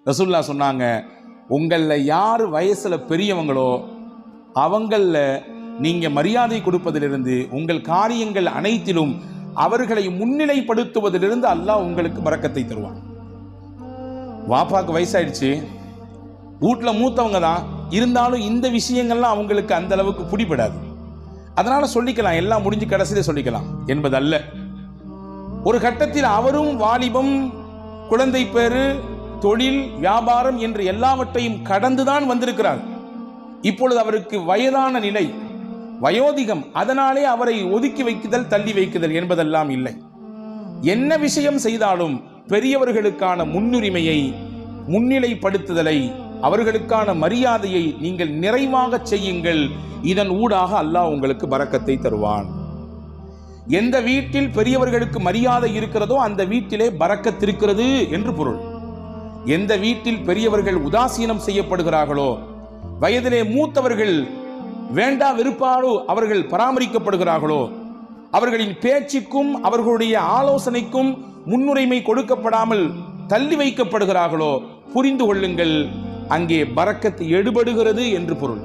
ரசூலுல்லாஹ் சொன்னாங்க, உங்களில் யார் வயசில் பெரியவங்களோ அவங்களில் நீங்கள் மரியாதை கொடுப்பதிலிருந்து உங்கள் காரியங்கள் அனைத்திலும் அவர்களை முன்னிலைப்படுத்துவதிலிருந்து அல்லாஹ் உங்களுக்கு பரக்கத்தை தருவான். வாப்பாக்கு வயசாயிடுச்சு, வீட்டில் மூத்தவங்க தான் இருந்தாலும் இந்த விஷயங்கள்லாம் அவங்களுக்கு அந்த அளவுக்கு பிடிபடாது. அதனால சொல்லிக்கலாம், எல்லாம் முடிஞ்சு கடைசியில சொல்லிக்கலாம் என்பதல்ல. ஒரு கட்டத்தில் அவரும் வாலிபம், குழந்தை பேரு, தொழில், வியாபாரம் என்று எல்லாவற்றையும் கடந்துதான் வந்திருக்கிறார். இப்பொழுது அவருக்கு வயதான நிலை, வயோதிகம். அதனாலே அவரை ஒதுக்கி வைக்குதல், தள்ளி வைக்குதல் என்பதெல்லாம் இல்லை. என்ன விஷயம் செய்தாலும் பெரியவர்களுக்கான முன்னுரிமையை, முன்னிலைப்படுத்துதலை, அவர்களுக்கான மரியாதையை நீங்கள் நிறைவாக செய்யுங்கள். இதன் ஊடாக அல்லாஹ் உங்களுக்கு பரக்கத்தை தருவான். எந்த வீட்டில் பெரியவர்களுக்கு மரியாதை இருக்கிறதோ அந்த வீட்டிலே பரக்கத் இருக்கிறது என்று பொருள். எந்த வீட்டில் பெரியவர்கள் உதாசீனம் செய்யப்படுகிறார்களோ, வயதிலே மூத்தவர்கள் வேண்டா வெறுப்பாலோ அவர்கள் பராமரிக்கப்படுகிறார்களோ, அவர்களின் பேச்சுக்கும் அவர்களுடைய ஆலோசனைக்கும் முன்னுரிமை கொடுக்கப்படாமல் தள்ளி வைக்கப்படுகிறார்களோ, புரிந்து கொள்ளுங்கள், அங்கே பரக்கத் எடுபடுகிறது என்று பொருள்.